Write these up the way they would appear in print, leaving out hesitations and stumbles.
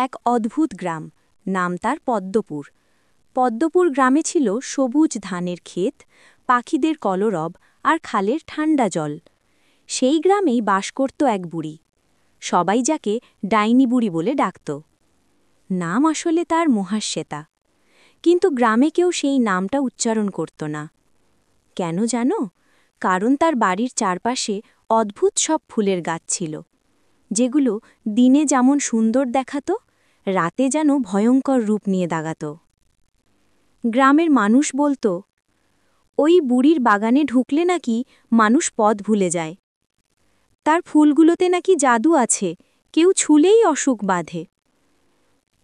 এক অদ্ভুত গ্রাম, নাম তার পদ্মপুর। পদ্মপুর গ্রামে ছিল সবুজ ধানের ক্ষেত, পাখিদের কলরব আর খালের ঠান্ডা জল। সেই গ্রামেই বাস করত এক বুড়ি, সবাই যাকে ডাইনি বুড়ি বলে ডাকত। নাম আসলে তার মহাশ্বেতা, কিন্তু গ্রামে কেউ সেই নামটা উচ্চারণ করত না। কেন জানো? কারণ তার বাড়ির চারপাশে অদ্ভুত সব ফুলের গাছ ছিল, যেগুলো দিনে যেমন সুন্দর দেখাত, রাতে যেন ভয়ঙ্কর রূপ নিয়ে দাগাত। গ্রামের মানুষ বলতো, ওই বুড়ির বাগানে ঢুকলে নাকি মানুষ পথ ভুলে যায়। তার ফুলগুলোতে নাকি জাদু আছে, কেউ ছুলেই অসুখ বাঁধে।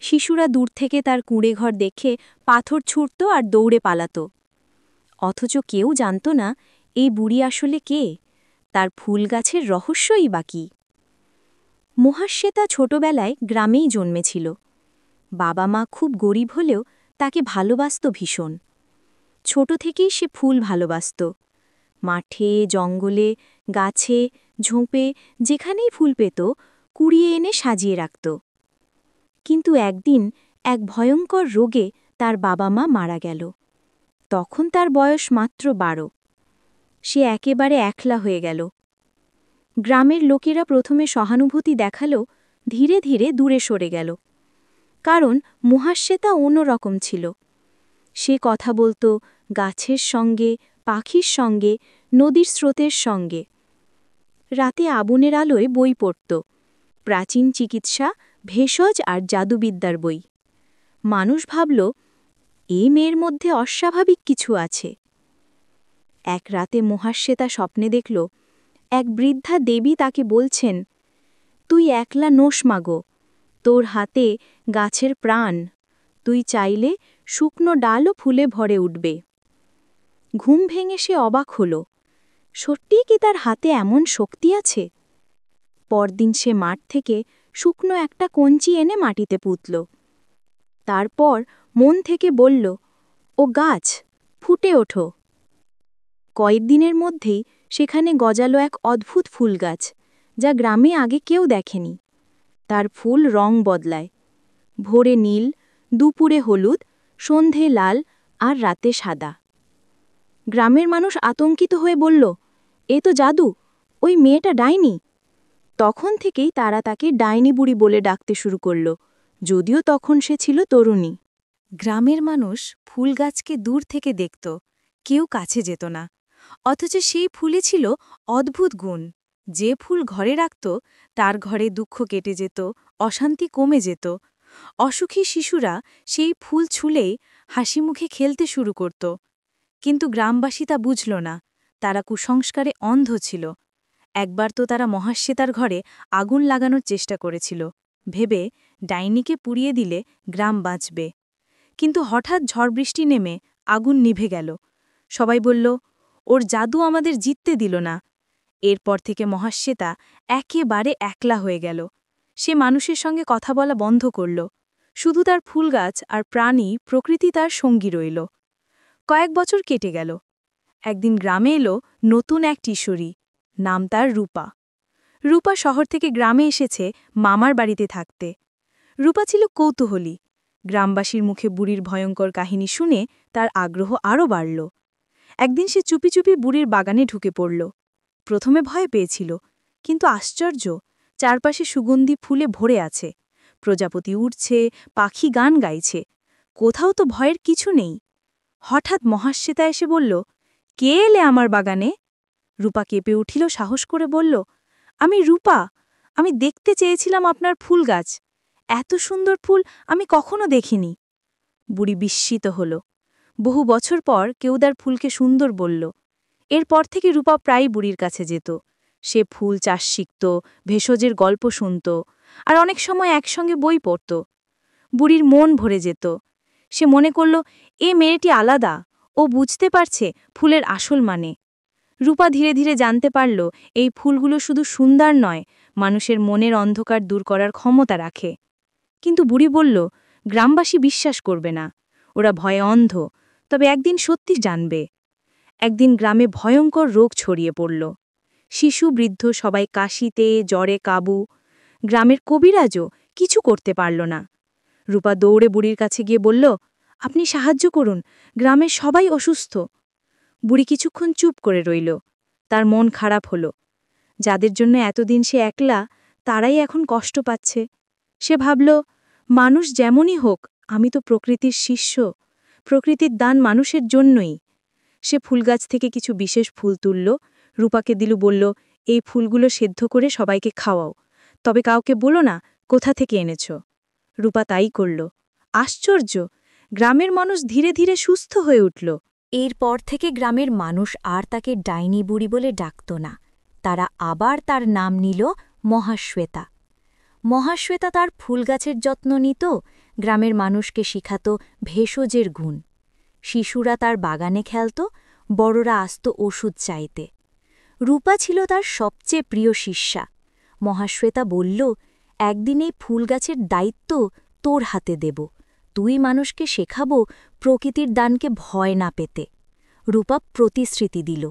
শিশুরা দূর থেকে তার কুঁড়েঘর দেখে পাথর ছুঁড়ত আর দৌড়ে পালাত। অথচ কেউ জানত না এই বুড়ি আসলে কে, তার ফুল গাছের রহস্যই বা কী। মহাশ্বেতা ছোটবেলায় গ্রামেই জন্মেছিল। বাবা মা খুব গরিব হলেও তাকে ভালোবাসত ভীষণ। ছোট থেকেই সে ফুল ভালোবাসত। মাঠে, জঙ্গলে, গাছে, ঝোপে যেখানেই ফুল পেত, কুড়িয়ে এনে সাজিয়ে রাখত। কিন্তু একদিন এক ভয়ঙ্কর রোগে তার বাবা মা মারা গেল। তখন তার বয়স মাত্র 12। সে একেবারে একলা হয়ে গেল। গ্রামের লোকেরা প্রথমে সহানুভূতি দেখালেও ধীরে ধীরে দূরে সরে গেল। কারণ মহাশ্বেতা অন্যরকম ছিল। সে কথা বলত গাছের সঙ্গে, পাখির সঙ্গে, নদীর স্রোতের সঙ্গে। রাতে আগুনের আলোয় বই পড়ত, প্রাচীন চিকিৎসা, ভেষজ আর জাদুবিদ্যার বই। মানুষ ভাবল, এই মেয়ের মধ্যে অস্বাভাবিক কিছু আছে। এক রাতে মহাশ্বেতা স্বপ্নে দেখল, এক বৃদ্ধা দেবী তাকে বলছেন, তুই একলা নোস মাগো, তোর হাতে গাছের প্রাণ, তুই চাইলে শুকনো ডালও ফুলে ভরে উঠবে। ঘুম ভেঙে সে অবাক হল, সত্যিই কি তার হাতে এমন শক্তি আছে? পরদিন সে মাঠ থেকে শুকনো একটা কঞ্চি এনে মাটিতে পুঁতল। তারপর মন থেকে বলল, ও গাছ, ফুটে ওঠো। কয়েকদিনের মধ্যেই সেখানে গজালো এক অদ্ভুত ফুল গাছ, যা গ্রামে আগে কেউ দেখেনি। তার ফুল রং বদলায়, ভোরে নীল, দুপুরে হলুদ, সন্ধে লাল আর রাতে সাদা। গ্রামের মানুষ আতঙ্কিত হয়ে বলল, এ তো জাদু, ওই মেয়েটা ডাইনি। তখন থেকেই তারা তাকে ডাইনি বুড়ি বলে ডাকতে শুরু করল, যদিও তখন সে ছিল তরুণী। গ্রামের মানুষ ফুল গাছকে দূর থেকে দেখত, কেউ কাছে যেত না। অথচ সেই ফুলে ছিল অদ্ভুত গুণ। যে ফুল ঘরে রাখত, তার ঘরে দুঃখ কেটে যেত, অশান্তি কমে যেত। অসুখী শিশুরা সেই ফুল ছুঁলেই হাসি মুখে খেলতে শুরু করত। কিন্তু গ্রামবাসী তা বুঝল না, তারা কুসংস্কারে অন্ধ ছিল। একবার তো তারা মহাশ্বেতার ঘরে আগুন লাগানোর চেষ্টা করেছিল, ভেবে ডাইনিকে পুড়িয়ে দিলে গ্রাম বাঁচবে। কিন্তু হঠাৎ ঝড়বৃষ্টি নেমে আগুন নিভে গেল। সবাই বলল, ওর জাদু আমাদের জিততে দিল না। এরপর থেকে মহাশ্বেতা একেবারে একলা হয়ে গেল। সে মানুষের সঙ্গে কথা বলা বন্ধ করল। শুধু তার ফুলগাছ আর প্রাণী, প্রকৃতি তার সঙ্গী রইল। কয়েক বছর কেটে গেল। একদিন গ্রামে এলো নতুন এক কিশোরী, নাম তার রূপা। রূপা শহর থেকে গ্রামে এসেছে মামার বাড়িতে থাকতে। রূপা ছিল কৌতূহলী। গ্রামবাসীর মুখে বুড়ির ভয়ঙ্কর কাহিনী শুনে তার আগ্রহ আরও বাড়ল। একদিন সে চুপি চুপি বুড়ির বাগানে ঢুকে পড়ল। প্রথমে ভয় পেয়েছিল, কিন্তু আশ্চর্য, চারপাশে সুগন্ধি ফুলে ভরে আছে। প্রজাপতি উড়ছে, পাখি গান গাইছে, কোথাও তো ভয়ের কিছু নেই। হঠাৎ মহাশ্বেতা এসে বলল, কে এলে আমার বাগানে? রূপা কেঁপে উঠিল, সাহস করে বলল, আমি রূপা, আমি দেখতে চেয়েছিলাম আপনার ফুল গাছ। এত সুন্দর ফুল আমি কখনো দেখিনি। বুড়ি বিস্মিত হল। বহু বছর পর কেউ তার ফুলকে সুন্দর বলল। এরপর থেকে রূপা প্রায় বুড়ির কাছে যেত। সে ফুল চাষ শিখত, ভেষজের গল্প শুনত, আর অনেক সময় একসঙ্গে বই পড়ত। বুড়ির মন ভরে যেত। সে মনে করল, এ মেয়েটি আলাদা, ও বুঝতে পারছে ফুলের আসল মানে। রূপা ধীরে ধীরে জানতে পারল, এই ফুলগুলো শুধু সুন্দর নয়, মানুষের মনের অন্ধকার দূর করার ক্ষমতা রাখে। কিন্তু বুড়ি বলল, গ্রামবাসী বিশ্বাস করবে না, ওরা ভয়ে অন্ধ, তবে একদিন সত্যি জানবে। একদিন গ্রামে ভয়ঙ্কর রোগ ছড়িয়ে পড়ল। শিশু বৃদ্ধ সবাই কাশিতে, জ্বরে কাবু। গ্রামের কবিরাজও কিছু করতে পারল না। রূপা দৌড়ে বুড়ির কাছে গিয়ে বলল, আপনি সাহায্য করুন, গ্রামের সবাই অসুস্থ। বুড়ি কিছুক্ষণ চুপ করে রইল। তার মন খারাপ হলো। যাদের জন্য এতদিন সে একলা, তারাই এখন কষ্ট পাচ্ছে। সে ভাবল, মানুষ যেমনই হোক, আমি তো প্রকৃতির শিষ্য, প্রকৃতির দান মানুষের জন্যই। সে ফুলগাছ থেকে কিছু বিশেষ ফুল তুলল, রূপাকে দিল, বলল, এই ফুলগুলো সেদ্ধ করে সবাইকে খাওয়াও, তবে কাউকে বলো না কোথা থেকে এনেছ। রূপা তাই করল। আশ্চর্য, গ্রামের মানুষ ধীরে ধীরে সুস্থ হয়ে উঠল। এরপর থেকে গ্রামের মানুষ আর তাকে ডাইনি বুড়ি বলে ডাকত না। তারা আবার তার নাম নিল মহাশ্বেতা। মহাশ্বেতা তার ফুলগাছের যত্ন নিত, গ্রামের মানুষকে শিখাত ভেষজের গুণ। শিশুরা তার বাগানে খেলত, বড়রা আসত ওষুধ চাইতে। রূপা ছিল তার সবচেয়ে প্রিয় শিষ্যা। মহাশ্বেতা বলল, একদিন এই ফুলগাছের দায়িত্ব তোর হাতে দেব, তুই মানুষকে শেখাব প্রকৃতির দানকে ভয় না পেতে। রূপা প্রতিশ্রুতি দিল।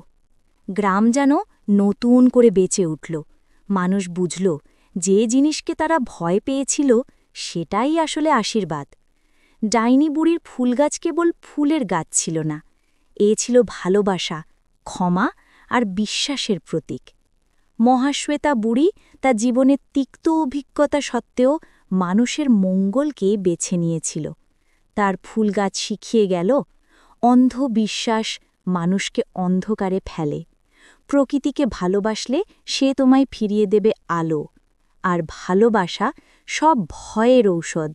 গ্রাম যেন নতুন করে বেঁচে উঠল। মানুষ বুঝল, যে জিনিসকে তারা ভয় পেয়েছিল সেটাই আসলে আশীর্বাদ। ডাইনি বুড়ির ফুলগাছ কেবল ফুলের গাছ ছিল না, এ ছিল ভালোবাসা, ক্ষমা আর বিশ্বাসের প্রতীক। মহাশ্বেতা বুড়ি তার জীবনের তিক্ত অভিজ্ঞতা সত্ত্বেও মানুষের মঙ্গলকে বেছে নিয়েছিল। তার ফুলগাছ শিখিয়ে গেল, অন্ধবিশ্বাস মানুষকে অন্ধকারে ফেলে, প্রকৃতিকে ভালোবাসলে সে তোমায় ফিরিয়ে দেবে আলো, আর ভালোবাসা সব ভয়ের ঔষধ।